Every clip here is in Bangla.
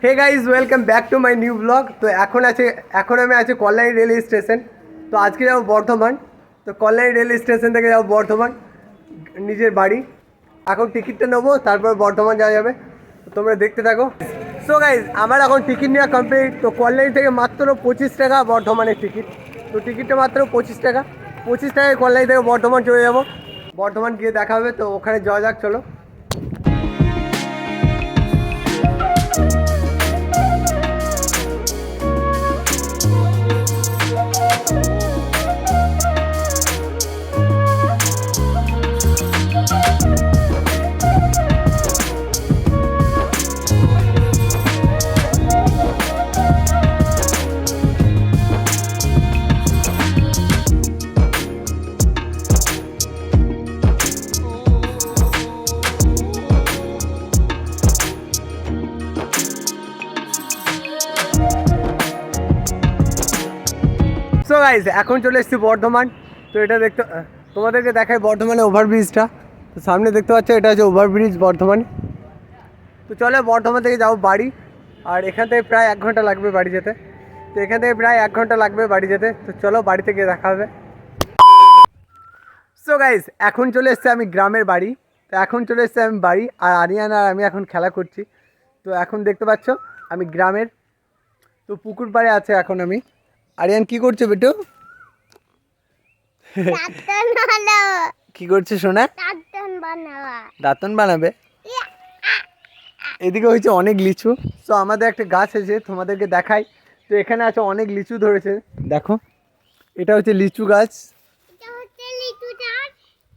Hey guys welcome back to my new blog. তো এখন আমি আছি কল্যাণী রেলওয়ে স্টেশন। তো আজকে যাবো বর্ধমান। তো কল্যাণী রেলওয়ে স্টেশন থেকে যাবো বর্ধমান নিজের বাড়ি। এখন টিকিটটা নেবো, তারপর বর্ধমান যাওয়া যাবে। তো তোমরা দেখতে থাকো। সো গাইজ আমার এখন টিকিট নেওয়া কমপ্লিট। তো কল্যাণী থেকে মাত্র 25 টাকা বর্ধমানের টিকিট। তো টিকিটটা মাত্র 25 টাকা। 25 টাকায় কল্যাণী থেকে বর্ধমান চলে যাবো। বর্ধমান গিয়ে দেখা হবে। তো ওখানে যাওয়া যাক, চলো। সো গাইজ এখন চলে এসেছি বর্ধমান। তো এটা তোমাদেরকে দেখায় বর্ধমানে ওভারব্রিজটা। তো সামনে দেখতে পাচ্ছ, এটা হচ্ছে ওভারব্রিজ বর্ধমানে। তো চলো বর্ধমান থেকে যাবো বাড়ি। আর এখান থেকে প্রায় 1 ঘন্টা লাগবে বাড়ি যেতে। তো এখান থেকে প্রায় 1 ঘন্টা লাগবে বাড়ি যেতে। তো চলো বাড়ি থেকে দেখা হবে। সো গাইজ এখন চলে এসেছি আমি গ্রামের বাড়ি। তো এখন চলে এসেছি আমি বাড়ি, আর আরিয়ান আর আমি এখন খেলা করছি। তো এখন দেখতে পাচ্ছ আমি গ্রামের। তো পুকুর পাড়ে আছে এখন আমি। আরিয়ান কি করছে বেটু? কি করছে সোনা? দাঁতন বানাবে। এদিকে হয়েছে অনেক লিচু। তো আমাদের একটা গাছ আছে, তোমাদেরকে দেখাই। তো এখানে আছে অনেক লিচু ধরেছে, দেখো। এটা হচ্ছে লিচু গাছ।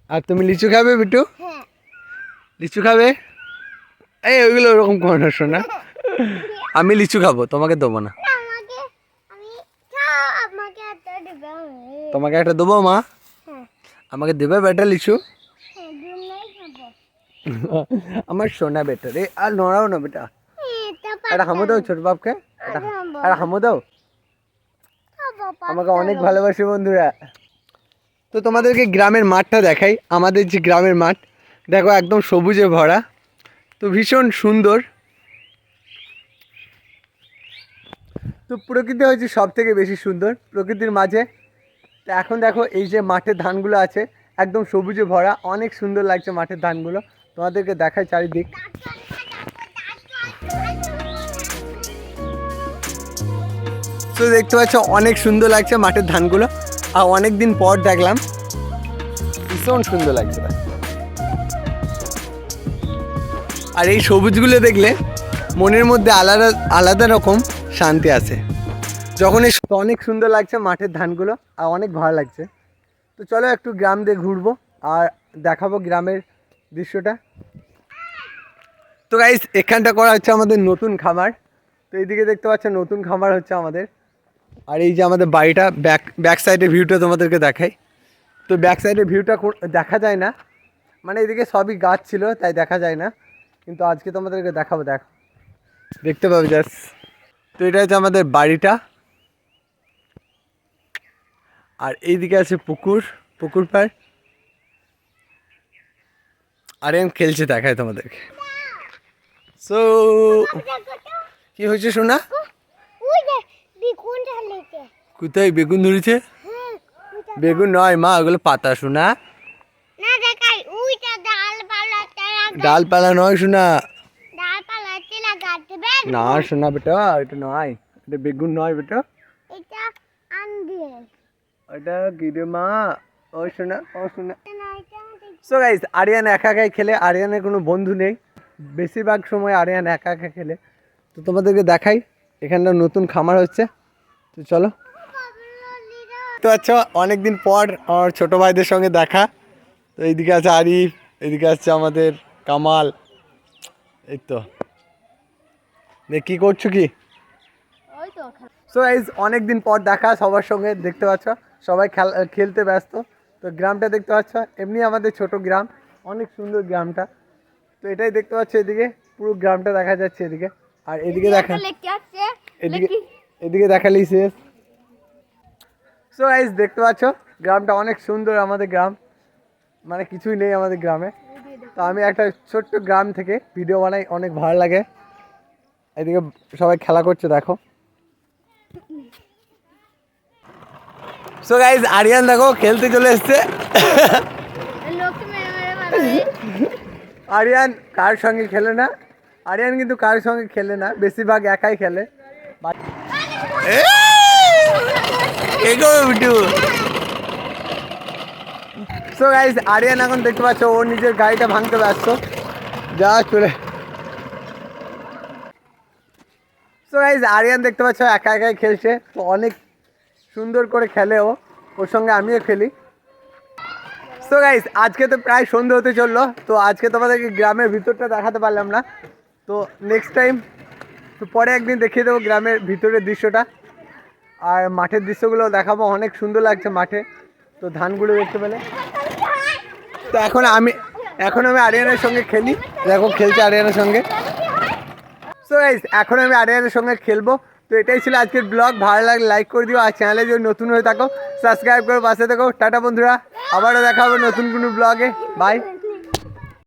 আর তুমি লিচু খাবে বিটু? লিচু খাবে? এই ওইগুলো ওরকম করো না সোনা। আমি লিচু খাবো, তোমাকে দেবো না। তোমাকে একটা দেবো মা? আমাকে দেবে বেটা লিচু? আমার সোনা বেটা রে, আর নড়াও না বেটা। একটা হামু দাও ছোট বাপকে, একটা হামু দাও। আমাকে অনেক ভালোবাসে বন্ধুরা। তো তোমাদেরকে গ্রামের মাঠটা দেখাই। আমাদের যে গ্রামের মাঠ, দেখো একদম সবুজে ভরা। তো ভীষণ সুন্দর। তো প্রকৃতি হচ্ছে সব থেকে বেশি সুন্দর প্রকৃতির মাঝে। তো এখন দেখো এই যে মাঠের ধানগুলো আছে, একদম সবুজে ভরা, অনেক সুন্দর লাগছে মাঠের ধানগুলো। তোমাদেরকে দেখাই চারিদিক। তো দেখতে পাচ্ছ অনেক সুন্দর লাগছে মাঠের ধানগুলো। আর অনেক দিন পর দেখলাম, ভীষণ সুন্দর লাগছে। আর এই সবুজগুলো দেখলে মনের মধ্যে আলাদা আলাদা রকম শান্তি আছে। যখন অনেক সুন্দর লাগছে মাঠের ধানগুলো, আর অনেক ভালো লাগছে। তো চলো একটু গ্রাম দিয়ে ঘুরবো আর দেখাবো গ্রামের দৃশ্যটা। তো গাইস এখানটা করা হচ্ছে আমাদের নতুন খামার। তো এইদিকে দেখতে পাচ্ছ নতুন খামার হচ্ছে আমাদের। আর এই যে আমাদের বাড়িটা, ব্যাক সাইডের ভিউটা তোমাদেরকে দেখাই। তো ব্যাক সাইডের ভিউটা দেখা যায় না, মানে এদিকে সবই গাছ ছিল তাই দেখা যায় না। কিন্তু আজকে তোমাদেরকে দেখাবো, দেখতে পাবে জাস্ট। তো এটা হচ্ছে আমাদের বাড়িটা। আর এইদিকে আছে পুকুর পাড়। আর আমি খেলছে, দেখায় তোমাদেরকে। সো কি হয়েছে সোনা? কোথায় বেগুন ধরেছে? বেগুন নয় মা, ওগুলো পাতা সোনা। ডালপালা নয় সোনা। না সোনা বেটা, এটা নয়, এটা বেগুন নয় বেটা। ওটা কি রে মা? ও সোনা, ও সোনা। সো গাইস আরিয়ান একা একাই খেলে, আরিয়ানের কোনো বন্ধু নেই। বেশিরভাগ সময় আরিয়ান একা একা খেলে। তো তোমাদেরকে দেখাই, এখানটা নতুন খামার হচ্ছে। তো চলো। তো আচ্ছা, অনেকদিন পর আমার ছোটো ভাইদের সঙ্গে দেখা। তো এইদিকে আছে আরিফ, এদিকে আছে আমাদের কামাল। এই তো কী করছো কি? সো গাইস অনেকদিন পর দেখা সবার সঙ্গে, দেখতে পাচ্ছ সবাই খেলতে ব্যস্ত। তো গ্রামটা দেখতে পাচ্ছ, এমনি আমাদের ছোট গ্রাম, অনেক সুন্দর গ্রামটা। তো এটাই দেখতে পাচ্ছ, এদিকে পুরো গ্রামটা দেখা যাচ্ছে এদিকে। আর এদিকে এদিকে দেখালেই শেষ। সো গাইস দেখতে পাচ্ছ গ্রামটা অনেক সুন্দর। আমাদের গ্রাম মানে কিছুই নেই আমাদের গ্রামে। তো আমি একটা ছোট্ট গ্রাম থেকে ভিডিও বানাই, অনেক ভালো লাগে। এদিকে সবাই খেলা করছে দেখো। সো গাইস আরিয়ান দেখো খেলতে চলে এসছে। আরিয়ান কার সঙ্গে খেলে না, আরিয়ান কিন্তু কার সঙ্গে খেলে না, বেশিরভাগ একাই খেলে। সো গাইস আরিয়ান এখন দেখতে পাচ্ছ ও নিজের গাড়িটা ভাঙতে ব্যস্ত, যা চলে। সো গাইস আরিয়ান দেখতে পাচ্ছ একা একাই খেলছে, তো অনেক সুন্দর করে খেলে ও, ওর সঙ্গে আমিও খেলি। সো গাইস আজকে তো প্রায় সন্ধ্যে হতে চললো, তো আজকে তোমাদেরকে গ্রামের ভিতরটা দেখাতে পারলাম না, তো নেক্সট টাইম তো পরে একদিন দেখিয়ে দেবো গ্রামের ভিতরের দৃশ্যটা, আর মাঠের দৃশ্যগুলো দেখাবো। অনেক সুন্দর লাগছে মাঠে, তো ধানগুলো দেখতে পেলে। তো এখন আমি আরিয়ানের সঙ্গে খেলি, দেখো খেলছে আরিয়ানের সঙ্গে। সো গাইস এখন আমি আরিয়ানের সঙ্গে খেলবো। তো এটাই ছিল আজকের ব্লগ, ভালো লাগলে লাইক করে দিও, আর চ্যানেলে যদি নতুন হয়ে থাকো সাবস্ক্রাইব করে পাশে থাকো। টাটা বন্ধুরা, আবারও দেখা হবে নতুন কোনো ব্লগে, বাই।